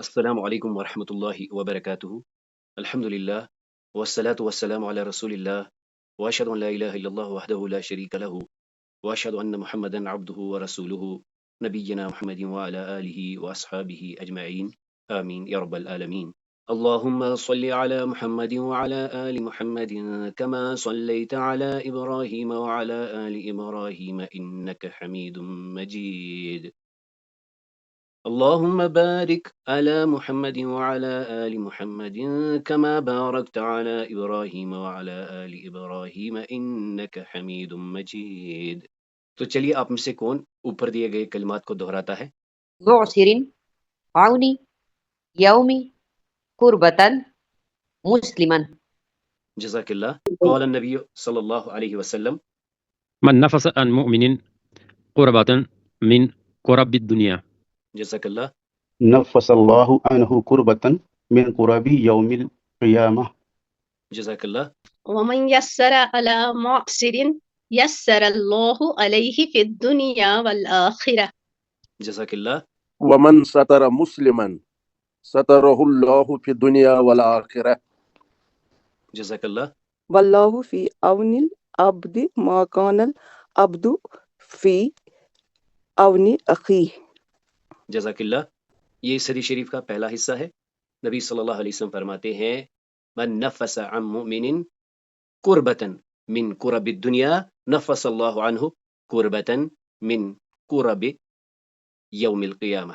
السلام علیکم ورحمۃ اللہ وبرکاتہ۔ الحمد للہ والصلاة والسلام علی رسول اللہ واشهد ان لا الہ الا اللہ وحدہ لا شریک لہ واشهد ان محمدا عبدہ ورسولہ نبینا محمد وعلی آلہ واصحابہ اجمعین آمین یا رب العالمین۔ اللهم صل على محمد وعلى آل محمد كما صليت على إبراهيم وعلى آل إبراهيم إنك حميد مجيد اللهم بارك على محمد وعلى آل محمد كما باركت على إبراهيم وعلى آل إبراهيم إنك حميد مجيد۔ تو چلیے آپ میں سے کون اوپر دیے گئے کلمات کو دہراتا ہے؟ معسر، عونی، یومی، قربتاً، مسلما۔ جزاک اللہ۔ قال النبی صلی اللہ علیہ وسلم من نفس عن مؤمن قربة من قرب الدنيا جزاک اللہ۔ نفس اللہ عنہ قربة من قرب یوم القیامہ۔ جزاک اللہ۔ ومن يسر على معسر يسر الله عليه في الدنيا والآخرة. جزاک اللہ۔ ومن ستر مسلما ستره الله في الدنيا والآخرة. جزاک اللہ۔ واللہ فی عون العبد ما کان العبد فی عون اخیہ۔ جزاک اللہ۔ یہ اس حدیث شریف کا پہلا حصہ ہے۔ نبی صلی اللہ علیہ وسلم فرماتے ہیں من نفس عن مؤمن قربة من قرب الدنیا نفس اللہ عنہ قربة من قرب یوم القیامہ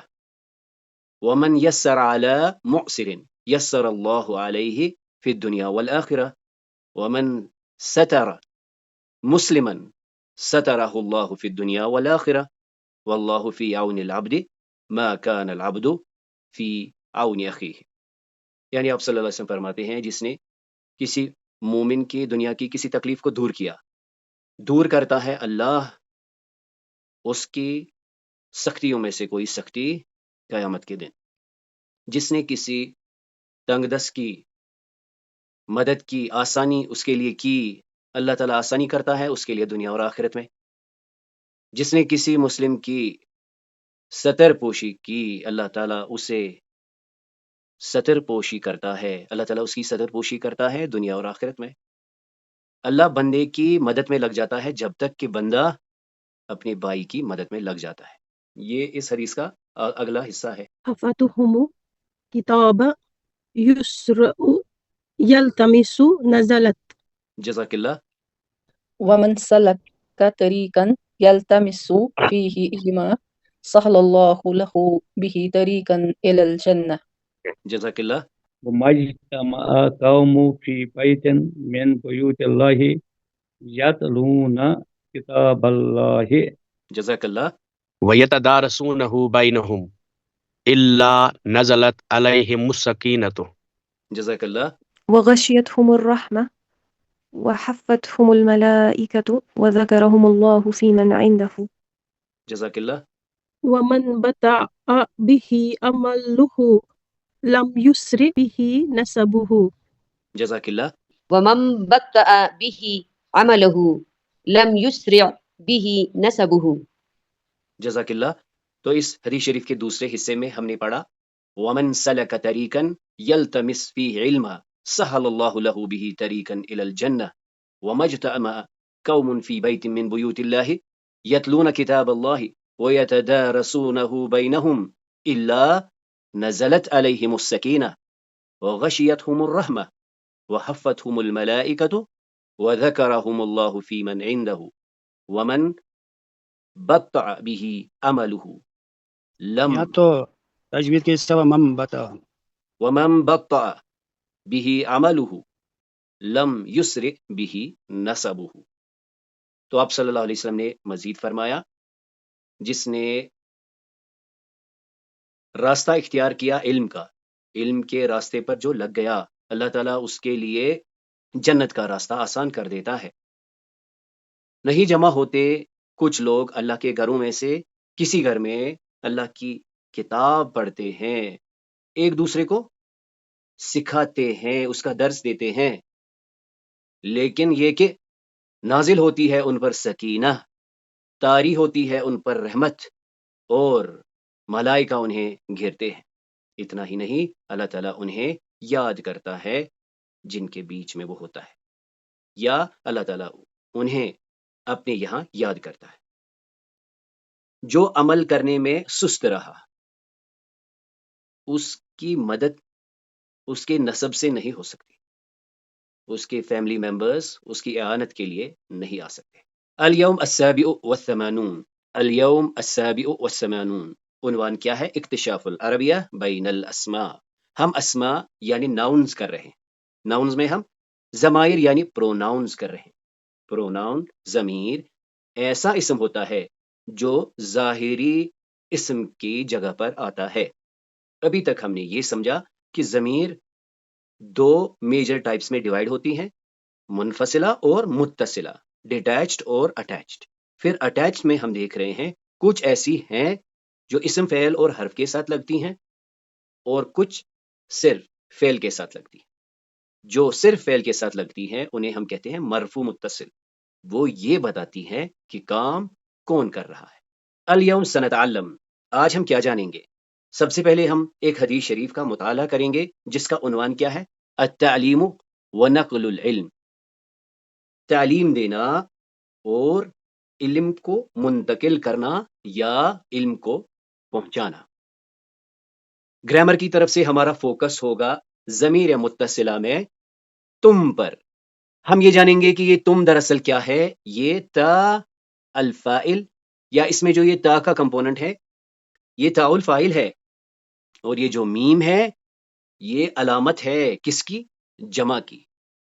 ومن یسر علی معسر یسر اللہ علیہ فی الدنیا والآخرہ ومن ستر مسلما سترہ اللہ فی الدنیا والآخرہ واللہ فی عون العبد ما کان العبد فی عون اخیہ۔ یعنی آپ صلی اللہ علیہ وسلم فرماتے ہیں جس نے کسی مومن کی دنیا کی کسی تکلیف کو دور کیا، دور کرتا ہے اللہ اس کی سختیوں میں سے کوئی سختی قیامت کے دن۔ جس نے کسی تنگ دست کی مدد کی، آسانی اس کے لیے کی، اللہ تعالیٰ آسانی کرتا ہے اس کے لیے دنیا اور آخرت میں۔ جس نے کسی مسلم کی ستر پوشی کی، اللہ تعالیٰ اسے ستر پوشی کرتا ہے، اللہ تعالیٰ اس کی ستر پوشی کرتا ہے دنیا اور آخرت میں۔ اللہ بندے کی مدد میں لگ جاتا ہے جب تک کہ بندہ اپنے بھائی کی مدد میں لگ جاتا ہے۔ یہ اس حدیث کا اگلا حصہ ہے۔ حفتهم کتاب یسرع یلتمس نزلت۔ جزاک اللہ۔ ومن سلك طريقا يلتمس فيه علما سهل الله له به طريقا إلى الجنة. جزاک اللہ۔ وما اجتمع قوم في بيت من بيوت الله يتلون كتاب الله جزاک اللہ۔ وَيَتَدَارَسُونَهُ بَيْنَهُمْ إِلَّا نَزَلَتْ عَلَيْهِمُ السَّكِينَةُ جزاک اللہ۔ وغشيتهم الرحمة وحفتهم الملائكة وذكرهم الله في من عنده۔ جزاک اللہ۔ ومن بطأ به عمله لم يسرع به نسبه۔ جزاک اللہ۔ ومن بطأ به عمله لم يسرع به نسبه۔ جزاک اللہ۔ تو اس حدیث شریف کے دوسرے حصے میں ہم نے پڑھا ومن سلک طریقا یلتمس فیہ علما سہل اللہ لہ بہ طریقا الی الجنہ وما اجتمع قوم فی بیت من بیوت اللہ یتلون کتاب اللہ ویتدارسونہ بینہم الا نزلت علیہم السکینہ وغشیتہم الرحمہ وحفتہم الملائکۃ وذکرہم اللہ فی من عندہ ومن بطع به عمله لم یہاں تو تجوید کے حصہ ومن بطأ، ومن بطع به عمله لم يسرع به نسبه۔ تو آپ صلی اللہ علیہ وسلم نے مزید فرمایا جس نے راستہ اختیار کیا علم کا، علم کے راستے پر جو لگ گیا، اللہ تعالیٰ اس کے لیے جنت کا راستہ آسان کر دیتا ہے۔ نہیں جمع ہوتے کچھ لوگ اللہ کے گھروں میں سے کسی گھر میں اللہ کی کتاب پڑھتے ہیں، ایک دوسرے کو سکھاتے ہیں، اس کا درس دیتے ہیں، لیکن یہ کہ نازل ہوتی ہے ان پر سکینہ، طاری ہوتی ہے ان پر رحمت، اور ملائکہ انہیں گھیرتے ہیں۔ اتنا ہی نہیں، اللہ تعالیٰ انہیں یاد کرتا ہے جن کے بیچ میں وہ ہوتا ہے، یا اللہ تعالیٰ انہیں اپنے یہاں یاد کرتا ہے۔ جو عمل کرنے میں سست رہا، اس کی مدد اس کے نسب سے نہیں ہو سکتی، اس کے فیملی ممبرز اس کی اعانت کے لیے نہیں آ سکتے۔ اليوم السابع والثمانون، اليوم السابع والثمانون، عنوان کیا ہے؟ اکتشاف العربیہ بین الاسماء۔ ہم اسماء یعنی ناؤنز کر رہے ہیں، ناؤنز میں ہم ضمائر یعنی پروناؤنز کر رہے ہیں۔ پروناؤن ضمیر ایسا اسم ہوتا ہے جو ظاہری اسم کی جگہ پر آتا ہے۔ ابھی تک ہم نے یہ سمجھا کہ ضمیر دو میجر ٹائپس میں ڈیوائیڈ ہوتی ہیں، منفصلہ اور متصلہ، ڈیٹیچڈ اور اٹیچڈ۔ پھر اٹیچڈ میں ہم دیکھ رہے ہیں کچھ ایسی ہیں جو اسم فعل اور حرف کے ساتھ لگتی ہیں، اور کچھ صرف فعل کے ساتھ لگتی ہیں۔ جو صرف فعل کے ساتھ لگتی ہیں انہیں ہم کہتے ہیں مرفوع متصل، وہ یہ بتاتی ہیں کہ کام کون کر رہا ہے۔ الیوم سنتعلم، آج ہم کیا جانیں گے؟ سب سے پہلے ہم ایک حدیث شریف کا مطالعہ کریں گے جس کا عنوان کیا ہے؟ التعلیم ونقل العلم، تعلیم دینا اور علم کو منتقل کرنا یا علم کو پہنچانا۔ گرامر کی طرف سے ہمارا فوکس ہوگا ضمیر متصلہ میں تم پر۔ ہم یہ جانیں گے کہ یہ تم دراصل کیا ہے؟ یہ تا الفاعل، یا اس میں جو یہ تا کا کمپوننٹ ہے یہ تا الفاعل ہے، اور یہ جو میم ہے یہ علامت ہے کس کی؟ جمع کی۔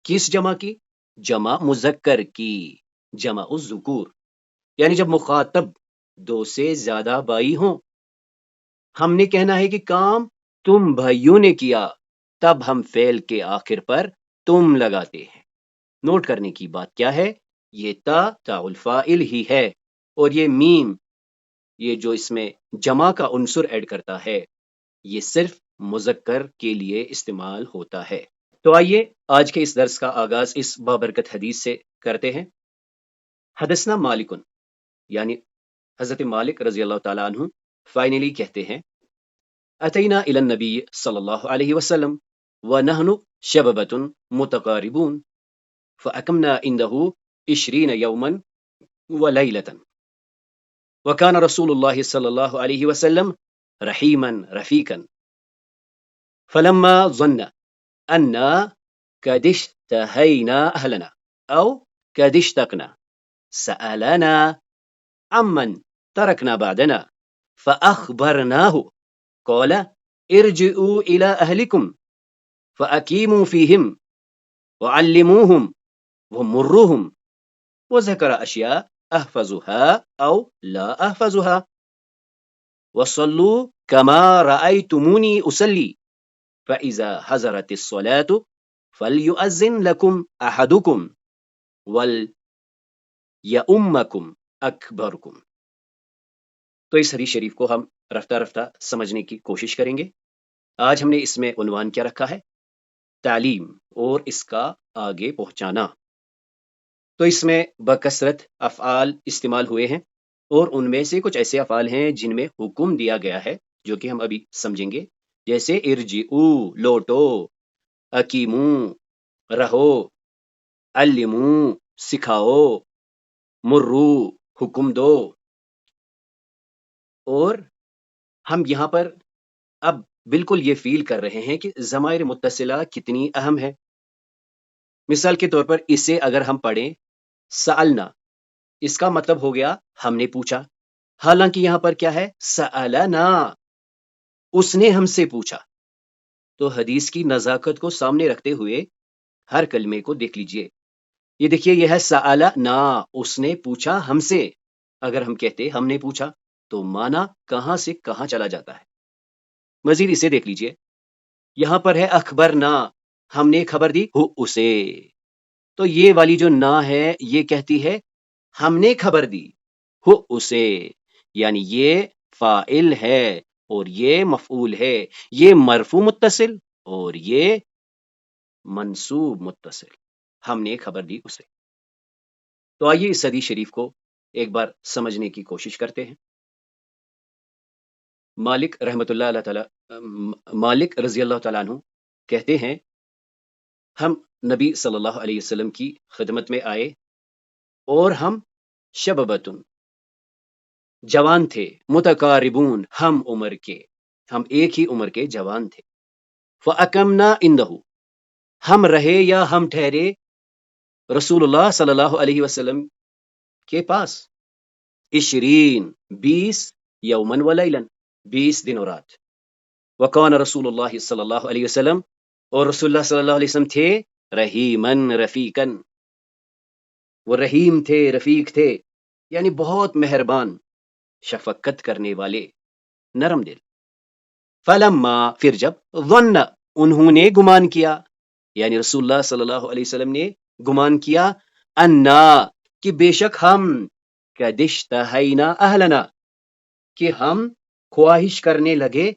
کس جمع کی؟ جمع مذکر کی، جمع الذکور، یعنی جب مخاطب دو سے زیادہ بھائی ہوں، ہم نے کہنا ہے کہ کام تم بھائیوں نے کیا، تب ہم فعل کے آخر پر تم لگاتے ہیں۔ نوٹ کرنے کی بات کیا ہے؟ یہ تا الفاعل ہی ہے، اور یہ میم، یہ جو اس میں جمع کا عنصر ایڈ کرتا ہے، یہ صرف مذکر کے لیے استعمال ہوتا ہے۔ تو آئیے آج کے اس درس کا آغاز اس بابرکت حدیث سے کرتے ہیں۔ حدثنا مالکن، یعنی حضرت مالک رضی اللہ تعالیٰ عنہ فائنلی کہتے ہیں اتینا الی النبی صلی اللہ علیہ وسلم ونحن شببۃ متقاربون فاقمنا عنده 20 یوما ولیلۃ وكان رسول الله صلى الله عليه وسلم رحيما رفيقا فلما ظن أننا قد اشتهينا أهلنا أو قد اشتقنا سألنا عمن تركنا بعدنا فأخبرناه قال ارجعوا إلى أهلكم فأقيموا فيهم وعلموهم ومروهم، وذكر أشياء أحفظها أو لا أحفظها، وصلوا كما رأيتموني أصلي، فإذا حضرت الصلاة فليؤذن لكم أحدكم وليؤمكم أكبركم۔ تو اس حدیث شریف کو ہم رفتہ رفتہ سمجھنے کی کوشش کریں گے۔ آج ہم نے اس میں عنوان کیا رکھا ہے؟ تعلیم اور اس کا آگے پہنچانا۔ تو اس میں بکثرت افعال استعمال ہوئے ہیں، اور ان میں سے کچھ ایسے افعال ہیں جن میں حکم دیا گیا ہے جو کہ ہم ابھی سمجھیں گے، جیسے ارجعو لوٹو، اقیمو رہو، علمو سکھاؤ، مرو حکم دو۔ اور ہم یہاں پر اب بالکل یہ فیل کر رہے ہیں کہ ضمائر متصلہ کتنی اہم ہے۔ مثال کے طور پر اسے اگر ہم پڑھیں سألنا، اس کا مطلب ہو گیا ہم نے پوچھا، حالانکہ یہاں پر کیا ہے؟ سألنا، اس نے ہم سے پوچھا۔ تو حدیث کی نزاکت کو سامنے رکھتے ہوئے ہر کلمے کو دیکھ لیجئے۔ یہ دیکھیے، یہ ہے سألنا، اس نے پوچھا ہم سے۔ اگر ہم کہتے ہم نے پوچھا تو معنی کہاں سے کہاں چلا جاتا ہے۔ مزید اسے دیکھ لیجئے، یہاں پر ہے اخبرنا، ہم نے خبر دی ہو اسے، تو یہ والی جو نا ہے یہ کہتی ہے ہم نے خبر دی ہو اسے، یعنی یہ فاعل ہے اور یہ مفعول ہے، یہ مرفوع متصل اور یہ منصوب متصل، ہم نے خبر دی اسے۔ تو آئیے اس حدیث شریف کو ایک بار سمجھنے کی کوشش کرتے ہیں۔ مالک رحمۃ اللہ تعالیٰ مالک رضی اللہ تعالیٰ عنہ کہتے ہیں ہم نبی صلی اللہ علیہ وسلم کی خدمت میں آئے اور ہم شببتن جوان تھے، متقاربون ہم عمر کے، ہم ایک ہی عمر کے جوان تھے، فَأَقَمْنَا عِنْدَهُ ہم رہے یا ہم ٹھہرے رسول اللہ صلی اللہ علیہ وسلم کے پاس 20 یومن و لیلن 20 دن و رات، وکان رسول اللہ صلی اللہ علیہ وسلم اور رسول اللہ صلی اللہ علیہ وسلم تھے رحیمن رفیقن، وہ رحیم تھے، رفیق تھے، یعنی بہت مہربان، شفقت کرنے والے، نرم دل۔ فلما پھر جب ظن انہوں نے گمان کیا، یعنی رسول اللہ صلی اللہ علیہ وسلم نے گمان کیا، انا کہ بے شک ہم قد اشتہینا اہلنا کہ ہم خواہش کرنے لگے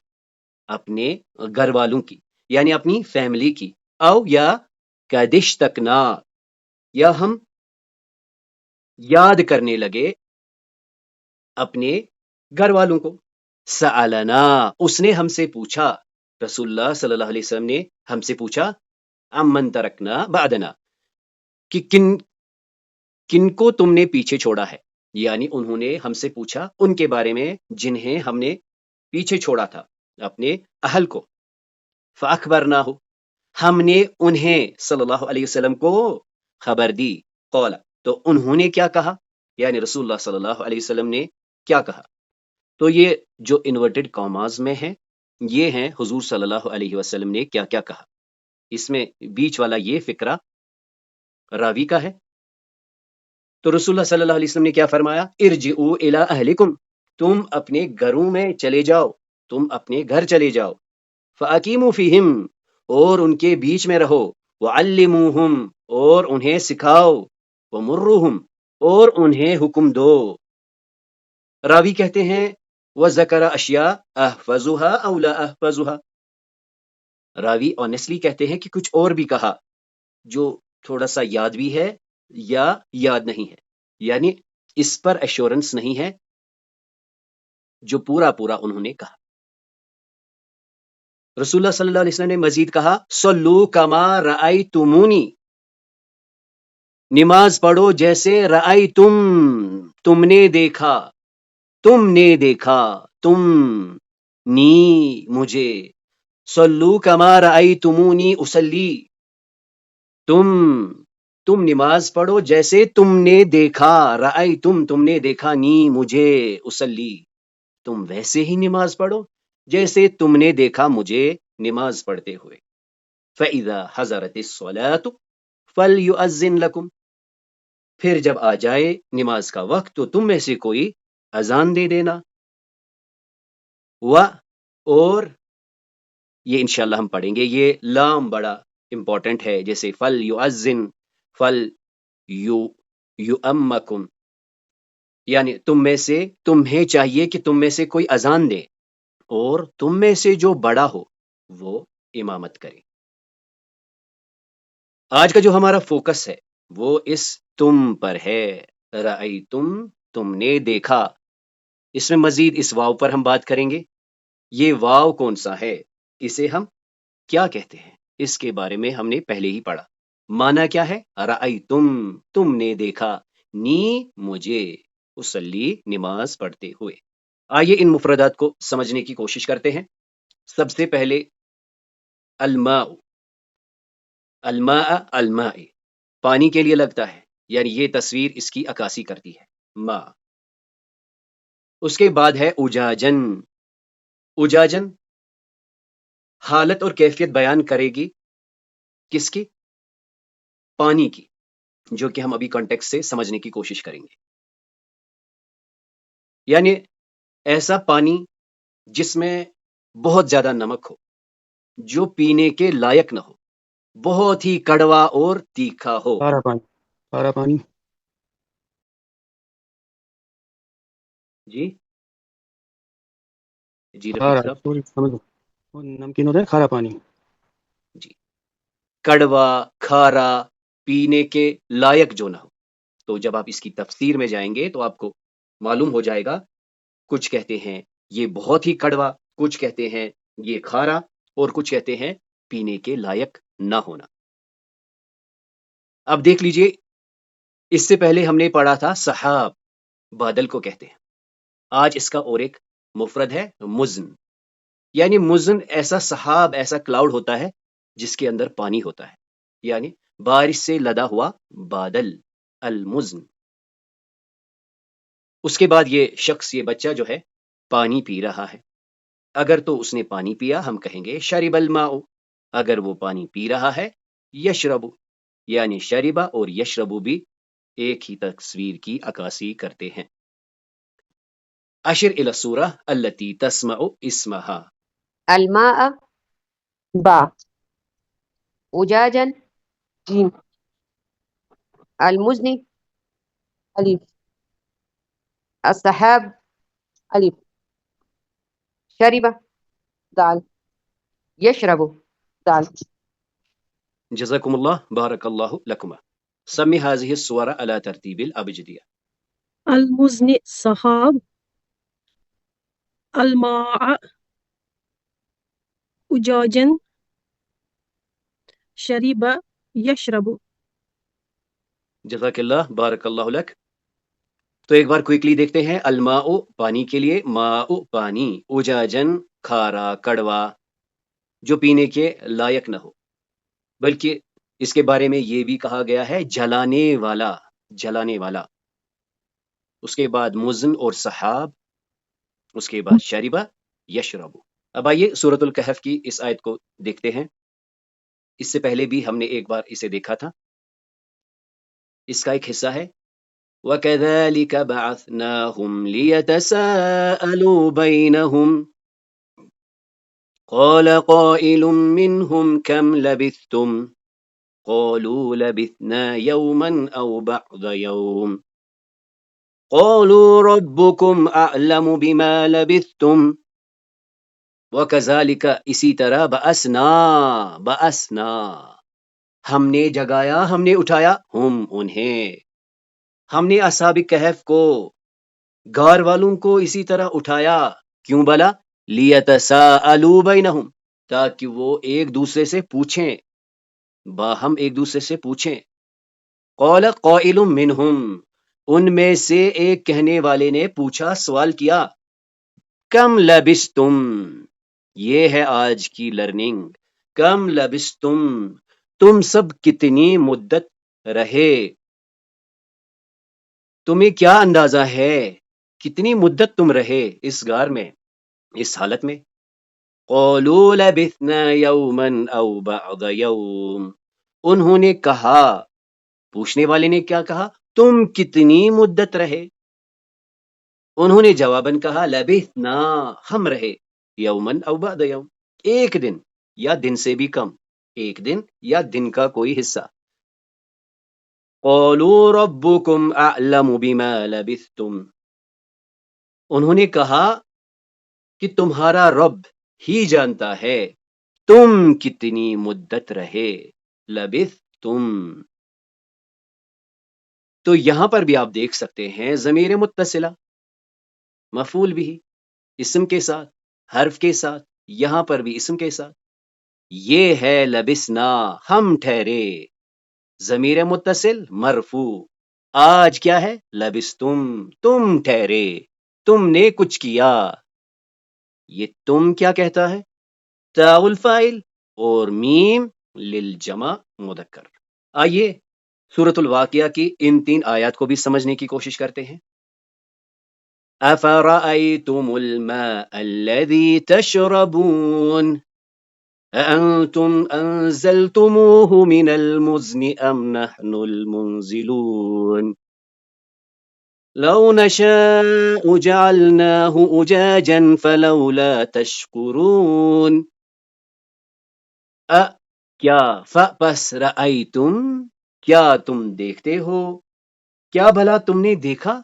اپنے گھر والوں کی، یعنی اپنی فیملی کی، او یا قد اشتقنا یا ہم یاد کرنے لگے اپنے گھر والوں کو، سألنا اس نے ہم سے پوچھا، رسول اللہ صلی اللہ علیہ وسلم نے ہم سے پوچھا، امن ترکنا بعدنا کہ کن کو تم نے پیچھے چھوڑا ہے، یعنی انہوں نے ہم سے پوچھا ان کے بارے میں جنہیں ہم نے پیچھے چھوڑا تھا، اپنے اہل کو۔ فأخبرناہ ہم نے انہیں صلی اللہ علیہ وسلم کو خبر دی، قولا تو انہوں نے کیا کہا، یعنی رسول اللہ صلی اللہ علیہ وسلم نے کیا کہا۔ تو یہ جو انورٹڈ کاماز میں ہے یہ ہیں حضور صلی اللہ علیہ وسلم نے کیا کیا کہا۔ اس میں بیچ والا یہ فقرہ راوی کا ہے۔ تو رسول اللہ صلی اللہ علیہ وسلم نے کیا فرمایا، ارجعوا الی اہلکم تم اپنے گھروں میں چلے جاؤ، تم اپنے گھر چلے جاؤ، فاقیموا فیہم اور ان کے بیچ میں رہو، وعلموہم اور انہیں سکھاؤ، ومروہم اور انہیں حکم دو۔ راوی کہتے ہیں وذکر اشیاء احفظها او لا احفظها، راوی آنیسٹلی کہتے ہیں کہ کچھ اور بھی کہا جو تھوڑا سا یاد بھی ہے یا یاد نہیں ہے، یعنی اس پر ایشورنس نہیں ہے جو پورا انہوں نے کہا۔ رسول اللہ صلی اللہ علیہ وسلم نے مزید کہا، صلو کما رأیتمونی نماز پڑھو جیسے رأیتم تم نے دیکھا، تم نی مجھے، صلو کما رأیتمونی اصلی تم نماز پڑھو جیسے تم نے دیکھا، رأیتم تم نے دیکھا، نی مجھے، اصلی تم ویسے ہی نماز پڑھو جیسے تم نے دیکھا مجھے نماز پڑھتے ہوئے۔ فَإِذَا حَضَرَتِ الصَّلَاةُ فَلْيُؤَذِّن لَكُمْ پھر جب آ جائے نماز کا وقت تو تم میں سے کوئی اذان دے دینا۔ اور یہ انشاءاللہ ہم پڑھیں گے، یہ لام بڑا امپورٹنٹ ہے، جیسے فَلْيُؤَذِّن فَلْيُؤَمَّكُمْ یعنی تمہیں چاہیے کہ تم میں سے کوئی اذان دے اور تم میں سے جو بڑا ہو وہ امامت کرے۔ آج کا جو ہمارا فوکس ہے وہ اس تم پر ہے، رأیتم تم نے دیکھا۔ اس میں مزید اس واو پر ہم بات کریں گے، یہ واو کون سا ہے، اسے ہم کیا کہتے ہیں، اس کے بارے میں ہم نے پہلے ہی پڑھا۔ معنی کیا ہے، رأیتم تم نے دیکھا، نی مجھے، اصلی نماز پڑھتے ہوئے۔ آئیے ان مفردات کو سمجھنے کی کوشش کرتے ہیں۔ سب سے پہلے الماء، الماء پانی کے لیے لگتا ہے، یعنی یہ تصویر اس کی عکاسی کرتی ہے، ماء۔ اس کے بعد ہے اجاجن، اجاجن حالت اور کیفیت بیان کرے گی کس کی، پانی کی، جو کہ ہم ابھی کانٹیکسٹ سے سمجھنے کی کوشش کریں گے۔ یعنی ایسا پانی جس میں بہت زیادہ نمک ہو، جو پینے کے لائق نہ ہو، بہت ہی کڑوا اور تیکھا ہو۔ کھارا پانی جی رفیق صاحب، نمکین ہوتا ہے کھارا پانی۔ جی کڑوا، کھارا، پینے کے لائق جو نہ ہو۔ تو جب آپ اس کی تفسیر میں جائیں گے تو آپ کو معلوم ہو جائے گا، کچھ کہتے ہیں یہ بہت ہی کڑوا، کچھ کہتے ہیں یہ کھارا، اور کچھ کہتے ہیں پینے کے لائق نہ ہونا۔ اب دیکھ لیجئے، اس سے پہلے ہم نے پڑھا تھا سحاب، بادل کو کہتے ہیں۔ آج اس کا اور ایک مفرد ہے مزن، یعنی مزن ایسا سحاب، ایسا کلاؤڈ ہوتا ہے جس کے اندر پانی ہوتا ہے، یعنی بارش سے لدا ہوا بادل، المزن۔ اس کے بعد یہ شخص، یہ بچہ جو ہے پانی پی رہا ہے۔ اگر تو اس نے پانی پیا، ہم کہیں گے شرب الماء۔ اگر وہ پانی پی رہا ہے، یشرب، یعنی شربا اور یشربو بھی ایک ہی تصویر کی عکاسی کرتے ہیں۔ اشر الى السورة التي تسمع اسمها۔ الماء با، أجاجا جيم، المزن ألف، السحاب ألف، شرب دال، يشرب دال۔ جزاكم الله، بارك الله لكما۔ سمي هذه الصور على ترتيب الأبجدية۔ المزن سحاب، الماء أجاجا، شرب يشرب۔ جزاک اللہ، بارک اللہ لک۔ تو ایک بار کوئکلی دیکھتے ہیں۔ الماء پانی کے لیے، ماء پانی، اجاجن کھارا، کڑوا، جو پینے کے لائق نہ ہو، بلکہ اس کے بارے میں یہ بھی کہا گیا ہے جلانے والا، جلانے والا۔ اس کے بعد مزن اور سحاب، اس کے بعد شربا یشرب۔ اب آئیے سورۃ الکہف کی اس آیت کو دیکھتے ہیں۔ اس سے پہلے بھی ہم نے ایک بار اسے دیکھا تھا۔ اس کا ایک حصہ ہے وَكَذَلِكَ بَعَثْنَاهُمْ لِيَتَسَاءَلُوا بَيْنَهُمْ قَالَ قَائِلٌ مِّنْهُمْ كَمْ لَبِثْتُمْ قَالُوا لَبِثْنَا يَوْمًا أَوْ بَعْضَ يَوْمٍ قَالُوا رَبُّكُمْ أَعْلَمُ بِمَا لَبِثْتُمْ وَكَذَلِكَ، اسی طرح بَعَثْنَا ہم نے جگایا، ہم نے اٹھایا، انہیں، ہم نے اصحاب کہف کو، غار والوں کو اسی طرح اٹھایا۔ کیوں بلا؟ لیتساءلوا بینہم، تاکہ وہ ایک دوسرے سے پوچھیں، باہم ایک دوسرے سے پوچھیں۔ قال قائل منہم، ان میں سے ایک کہنے والے نے پوچھا، سوال کیا، کم لبستم، یہ ہے آج کی لرننگ، کم لبستم، تم سب کتنی مدت رہے، تمہیں کیا اندازہ ہے، کتنی مدت تم رہے اس غار میں، اس حالت میں۔ قالوا لبثنا یوما او بعض یوم، انہوں نے کہا، پوچھنے والے نے کیا کہا، تم کتنی مدت رہے؟ انہوں نے جواباً کہا لبثنا، ہم رہے، یوما او بعض یوم، ایک دن یا دن سے بھی کم، ایک دن یا دن کا کوئی حصہ۔ قالوا ربکم اعلم بما لبثتم، انہوں نے کہا کہ تمہارا رب ہی جانتا ہے تم کتنی مدت رہے، لبثتم۔ تو یہاں پر بھی آپ دیکھ سکتے ہیں ضمیر متصلہ، مفعول بھی، اسم کے ساتھ، حرف کے ساتھ، یہاں پر بھی اسم کے ساتھ، یہ ہے لبثنا، ہم ٹھہرے، ضمیر متصل مرفوع، آج کیا ہے، لبثتم، تم ٹھہرے، تم نے کچھ کیا۔ یہ تم کیا کہتا ہے، تاء الفاعل اور میم للجمع مذکر۔ آئیے سورۃ الواقعہ کی ان 3 آیات کو بھی سمجھنے کی کوشش کرتے ہیں۔ أَفَرَأَيْتُمُ الْمَاءَ الَّذِي تَشْرَبُونَ أَأَنْتُمْ أَنزَلْتُمُوهُ مِنَ الْمُزْنِ أَمْ نَحْنُ الْمُنزِلُونَ لَوْ نَشَاءُ جَعَلْنَاهُ أُجَاجًا فَلَوْلَا تَشْكُرُونَ۔ کیا، پس رأیتم، کیا تم دیکھتے ہو، کیا بھلا تم نے دیکھا،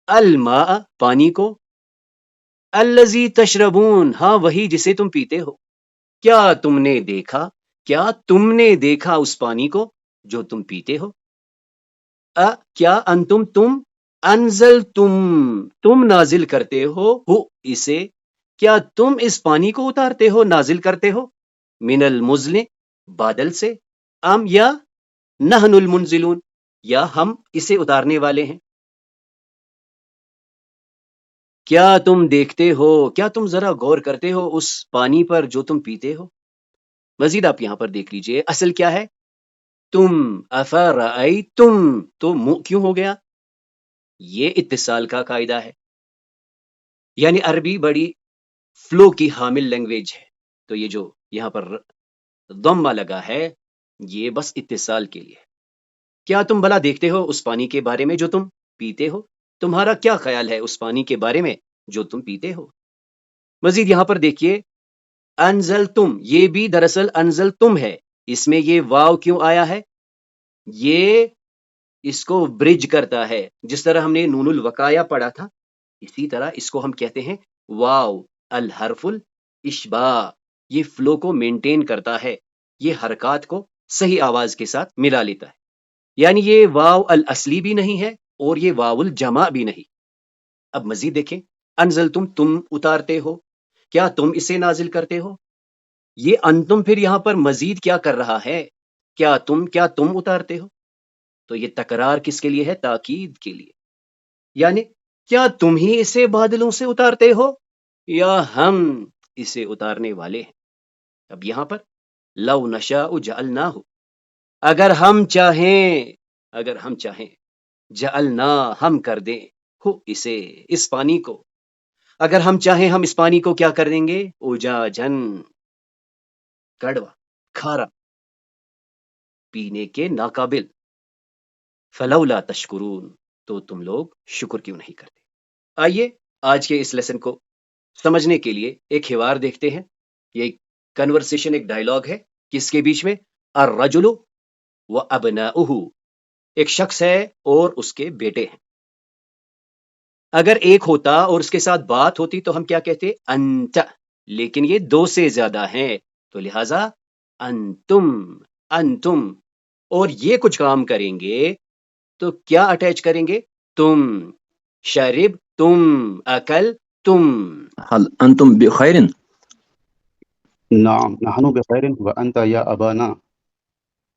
الماء پانی کو، الذی تشربون ہاں وہی جسے تم پیتے ہو، کیا تم نے دیکھا، کیا تم نے دیکھا اس پانی کو جو تم پیتے ہو، کیا تم انزلتم، تم نازل کرتے ہو، اسے، کیا تم اس پانی کو اتارتے ہو، نازل کرتے ہو، من المزل بادل سے، ام یا نحن المنزلون یا ہم اسے اتارنے والے ہیں. کیا تم دیکھتے ہو، کیا تم ذرا غور کرتے ہو اس پانی پر جو تم پیتے ہو. مزید آپ یہاں پر دیکھ لیجئے اصل کیا ہے، تم افرأیتم، تو منہ کیوں ہو گیا؟ یہ اتصال کا قاعدہ ہے، یعنی عربی بڑی فلو کی حامل لینگویج ہے، تو یہ جو یہاں پر ضمہ لگا ہے یہ بس اتصال کے لیے. کیا تم بھلا دیکھتے ہو اس پانی کے بارے میں جو تم پیتے ہو؟ تمہارا کیا خیال ہے اس پانی کے بارے میں جو تم پیتے ہو؟ مزید یہاں پر دیکھیے انزلتم، یہ بھی دراصل انزلتم ہے، اس میں یہ واو کیوں آیا ہے؟ یہ اس کو برج کرتا ہے، جس طرح ہم نے نون الوقایا پڑھا تھا اسی طرح اس کو ہم کہتے ہیں واو الحرف الاشباع. یہ فلو کو مینٹین کرتا ہے، یہ حرکات کو صحیح آواز کے ساتھ ملا لیتا ہے. یعنی یہ واو الاصلی بھی نہیں ہے اور یہ واو الجمع بھی نہیں. اب مزید دیکھیں، انزلتم تم اتارتے ہو، کیا تم اسے نازل کرتے ہو. یہ انتم پھر یہاں پر مزید کیا کر رہا ہے، کیا تم اتارتے ہو. تو یہ تکرار کس کے لیے ہے؟ تاکید کے لیے. یعنی کیا تم ہی اسے بادلوں سے اتارتے ہو یا ہم اسے اتارنے والے ہیں. اب یہاں پر لو نشاء جعلناہ، اگر ہم چاہیں جعلنا ہم کر دیں ہو اسے، اس پانی کو، اگر ہم چاہیں ہم اس پانی کو کیا کر دیں گے؟ اجاجن، کڑوا، کھارا، پینے کے ناقابل. فلولا تشکرون، تو تم لوگ شکر کیوں نہیں کرتے. آئیے آج کے اس لیسن کو سمجھنے کے لیے ایک حوار دیکھتے ہیں. یہ ایک کنورسیشن، ایک ڈائلاگ ہے، کس کے بیچ میں؟ الرجل و ابناؤہ، ایک شخص ہے اور اس کے بیٹے ہیں. اگر ایک ہوتا اور اس کے ساتھ بات ہوتی تو ہم کیا کہتے؟ انت، لیکن یہ دو سے زیادہ ہیں تو لہٰذا انتم، اور یہ کچھ کام کریں گے تو کیا اٹیچ کریں گے؟ تم، شرب تم، اکل تم. هل أنتم بخير؟ نعم نحن بخير وأنت يا أبانا.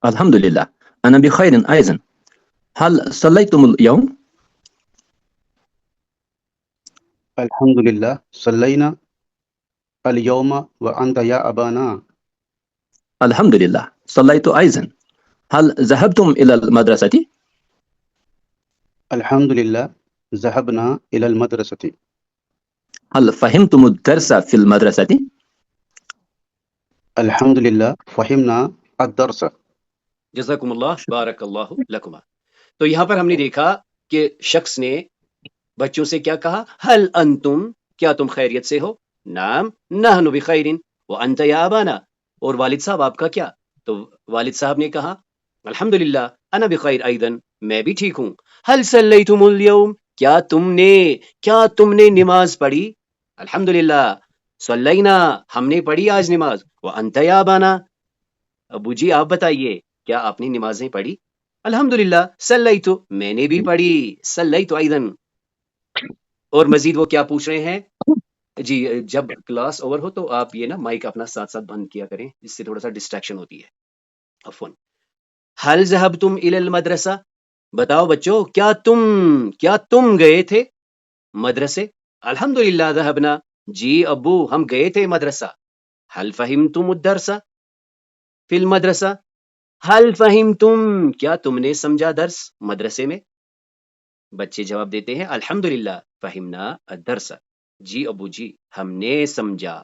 الحمد لله أنا بخير أيضا. هل صليتم اليوم؟ الحمد لله صلينا اليوم وأنت يا أبانا. الحمد لله صليت أيضا. هل ذهبتم إلى المدرسة؟ الحمد لله ذهبنا إلى المدرسة. هل فهمتم الدرس في المدرسة؟ الحمد لله فهمنا الدرس. جزاکم اللہ، بارک اللہ لکما. تو یہاں پر ہم نے دیکھا کہ شخص نے بچوں سے کیا کہا؟ ہل انتم، کیا تم خیریت سے ہو؟ نعم نحن بخیر وانت یا ابانا. اور والد صاحب آپ کا کیا؟ تو والد صاحب نے کہا الحمدللہ انا بخیر ایضا، میں بھی ٹھیک ہوں. ہل صلیتم اليوم، کیا تم نے نماز پڑھی؟ الحمدللہ صلینا، ہم نے پڑھی آج نماز. وانت یا ابانا، ابو جی آپ بتائیے کیا آپ نے نمازیں پڑھی؟ الحمدللہ صلیت، میں نے بھی پڑھی. صلیت ایضا. اور مزید وہ کیا پوچھ رہے ہیں؟ جی جب کلاس اوور ہو تو آپ یہ نا مائک اپنا ساتھ ساتھ بند کیا کریں، اس سے تھوڑا سا ڈسٹریکشن ہوتی ہے. عفواً. ہل ذہبتم الی المدرسہ، بتاؤ بچوں کیا تم گئے تھے مدرسے؟ الحمدللہ ذہبنا، جی ابو ہم گئے تھے مدرسہ. ہل فہمتم الدرس فی المدرسہ، ہل فہمتم، کیا تم نے سمجھا درس مدرسے میں؟ بچے جواب دیتے ہیں الحمدللہ فہمنا الدرس، جی ابو جی ہم نے سمجھا.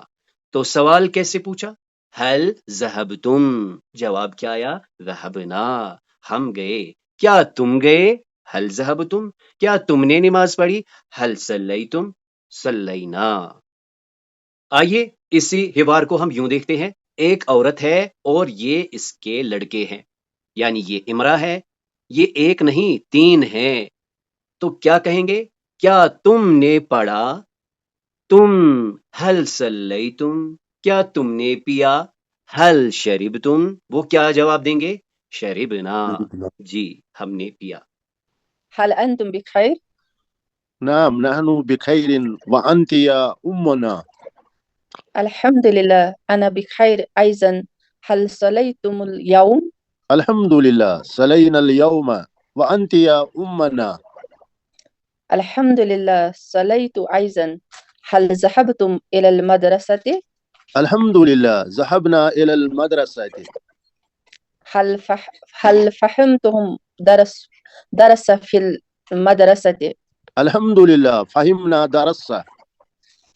تو سوال کیسے پوچھا؟ ہل ذہبتم، جواب کیا آیا؟ ذہبنا، ہم گئے. کیا تم گئے؟ ہل ذہبتم، کیا تم نے نماز پڑھی؟ ہل صلیتم، صلینا. آئیے اسی حوار کو ہم یوں دیکھتے ہیں. ایک عورت ہے اور یہ اس کے لڑکے ہیں، یعنی یہ امرا ہے. یہ ایک نہیں 3 ہیں. تو کیا کہیں گے؟ کیا تم نے پڑھا؟ تم، ہل صلیتم، کیا تم نے پیا؟ ہل شربتم، وہ کیا جواب دیں گے؟ شربنا، جی ہم نے پیا. هل أنتم بخير؟ نعم نحن بخير وأنت يا أمنا. الحمد لله أنا بخير أيضا. هل صليتم اليوم؟ الحمد لله صلينا اليوم وأنت يا أمنا. الحمد لله صليت أيضا. هل ذهبتم إلى المدرسة؟ الحمد لله ذهبنا إلى المدرسة. هل فهمتم درس في المدرسة؟ الحمد لله فهمنا درسه.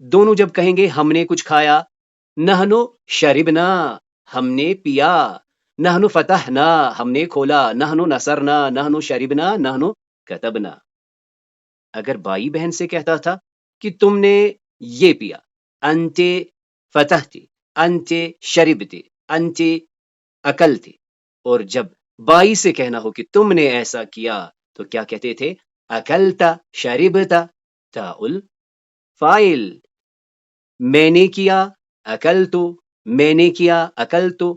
دونوں جب کہیں گے ہم نے کچھ کھایا، نحنو شربنا ہم نے پیا، نحنو فتحنا ہم نے کھولا، نحنو نصرنا نحنو شربنا نحنو کتبنا۔ اگر بھائی بہن سے کہتا تھا کہ تم نے یہ پیا، انتے فتحتی، انتے شربتی، انتے اکلتی، اور جب بائی سے کہنا ہو کہ تم نے ایسا کیا تو کیا کہتے تھے؟ اکلتا شربتا تاؤل فائل، میں نے کیا اکلتو، میں نے کیا اکلتو،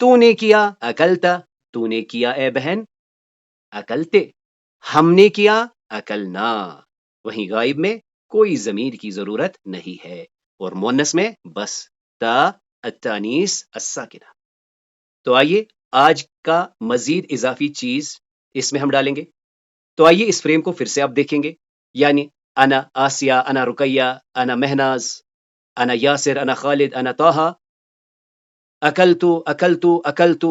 تو نے کیا اکلتا، تو نے کیا اے بہن اکلتے، ہم نے کیا اکلنا۔ وہیں غائب میں کوئی ضمیر کی ضرورت نہیں ہے، اور مؤنث میں بس تا التانیث الساکنہ۔ تو آئیے آج کا مزید اضافی چیز اس میں ہم ڈالیں گے۔ تو آئیے اس فریم کو پھر سے آپ دیکھیں گے، یعنی انا آسیہ، انا رقیہ، انا مہناز، انا یاسر، انا خالد، انا طاہا، اکلتو اکلتو اکلتو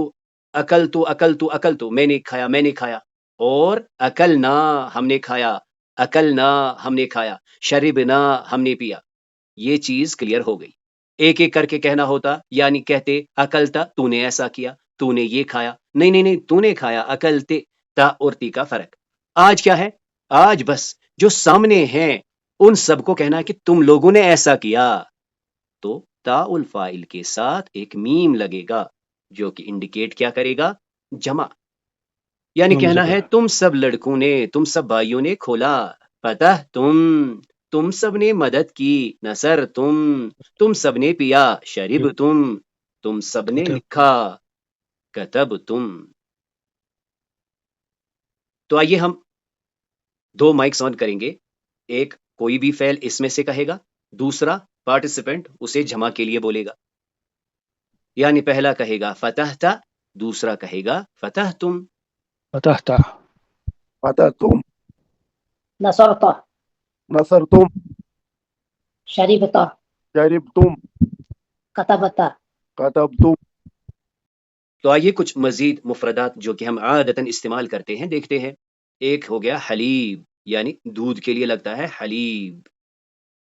اکلتو اکلتو اکلتو، میں نے کھایا میں نے کھایا، اور اکلنا ہم نے کھایا، اکلنا ہم نے کھایا، شربنا ہم نے پیا۔ یہ چیز کلیئر ہو گئی۔ ایک ایک کر کے کہنا ہوتا، یعنی کہتے اکلتا تو نے ایسا کیا، تو نے یہ کھایا، نہیں نہیں نہیں تو نے کھایا، اکلتے، تا اور تی کا فرق۔ آج کیا ہے؟ آج بس جو سامنے ہیں ان سب کو کہنا ہے کہ تم لوگوں نے ایسا کیا، تو تا الفاعل کے ساتھ ایک میم لگے گا جو کہ انڈیکیٹ کیا کرے گا؟ جمع، یعنی کہنا ہے تم سب لڑکوں نے، تم سب بھائیوں نے کھولا، فتح تم سب نے مدد کی، نصر تم سب نے پیا، شرب تم سب نے لکھا، کتب تو آئیے ہم دو مائکس آن کریں گے، ایک کوئی بھی فعل اس میں سے کہے گا، دوسرا پارٹیسپینٹ اسے جمع کے لیے بولے گا، یعنی پہلا کہے گا فتحتا، دوسرا کہے گا فتحتم۔ فتحت، فتحتم، نصرت، نصرتم، شربت، شربتم، كتبت۔ كتبتم۔ تو آئیے کچھ مزید مفردات جو کہ ہم عادتاً استعمال کرتے ہیں دیکھتے ہیں۔ ایک ہو گیا حلیب، یعنی دودھ کے لیے لگتا ہے حلیب۔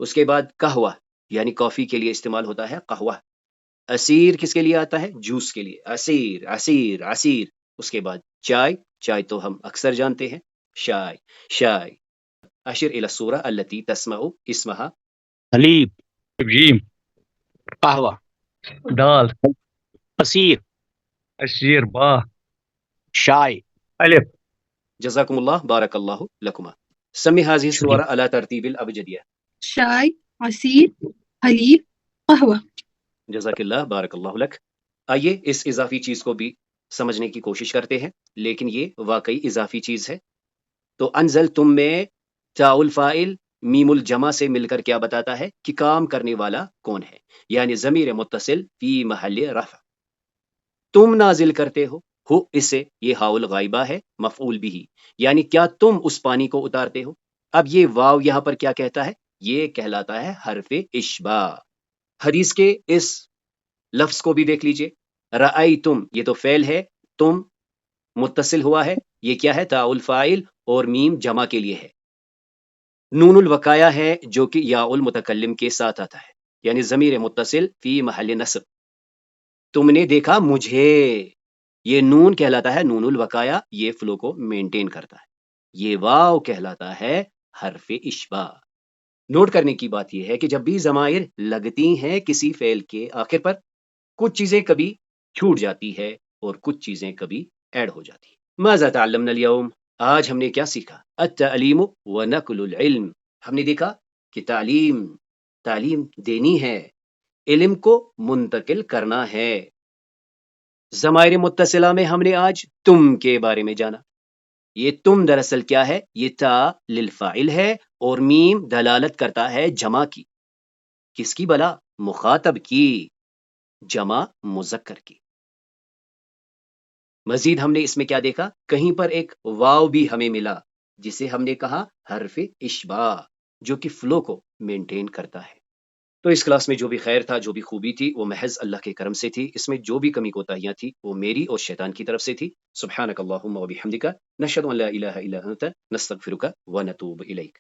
اس کے بعد قہوہ، یعنی کافی کے لیے استعمال ہوتا ہے قہوہ۔ عصیر کس کے لیے آتا ہے؟ جوس کے لیے، عصیر عصیر عصیر۔ اس کے بعد چائے، چائے تو ہم اکثر جانتے ہیں، شائے شائے۔ اشر الى السورة التي تسمع اسمها حلیب، جیم، قہوہ، دال، عصیر، الشیر، با، شائے۔ الف۔ جزاكم الله بارك الله لكما. سمي هذه السورة على ترتيب الأبجدية. شاي، عصير، حليب، قهوة۔ جزاک اللہ بارک اللہ لک۔ آئیے اس اضافی چیز کو بھی سمجھنے کی کوشش کرتے ہیں، لیکن یہ واقعی اضافی چیز ہے۔ تو انزل تم میں تاء الفاعل میم الجمع سے مل کر کیا بتاتا ہے کہ کام کرنے والا کون ہے، یعنی ضمیر متصل فی محل رفع۔ تم نازل کرتے ہو اسے، یہ ہاء الغائبہ ہے، مفعول بھی، یعنی کیا تم اس پانی کو اتارتے ہو۔ اب یہ واو یہاں پر کیا کہتا ہے؟ یہ کہلاتا ہے حرف اشباع۔ حدیث کے اس لفظ کو بھی دیکھ لیجئے، رأیتم، یہ تو فعل ہے، تم متصل ہوا ہے، یہ کیا ہے؟ تاء الفاعل اور میم جمع کے لیے ہے۔ نون الوقایا ہے جو کہ یا المتکلم کے ساتھ آتا ہے، یعنی ضمیر متصل فی محل نصب۔ تم نے دیکھا مجھے، یہ نون کہلاتا ہے نون الوقایا، یہ فلو کو مینٹین کرتا ہے۔ یہ واو کہلاتا ہے حرف اشباع۔ نوٹ کرنے کی بات یہ ہے کہ جب بھی ضمائر لگتی ہیں کسی فعل کے آخر پر، کچھ چیزیں کبھی چھوٹ جاتی ہے اور کچھ چیزیں کبھی ایڈ ہو جاتی ہیں۔ ماذا تعلمنا اليوم؟ آج ہم نے کیا سیکھا؟ التعلیم ونقل العلم۔ ہم نے دیکھا کہ تعلیم دینی ہے، علم کو منتقل کرنا ہے۔ ضمائر متصلہ میں ہم نے آج تم کے بارے میں جانا۔ یہ تم دراصل کیا ہے؟ یہ تا للفاعل ہے اور میم دلالت کرتا ہے جمع کی۔ کس کی بلا؟ مخاطب کی، جمع مذکر کی۔ مزید ہم نے اس میں کیا دیکھا؟ کہیں پر ایک واو بھی ہمیں ملا جسے ہم نے کہا حرف اشباع، جو کہ فلو کو مینٹین کرتا ہے۔ تو اس کلاس میں جو بھی خیر تھا، جو بھی خوبی تھی، وہ محض اللہ کے کرم سے تھی۔ اس میں جو بھی کمی کوتاہیاں تھی وہ میری اور شیطان کی طرف سے تھی۔ سبحانک اللہم و بحمدک، نشہد ان لا الہ الا انت، نستغفرک و نتوب الیک۔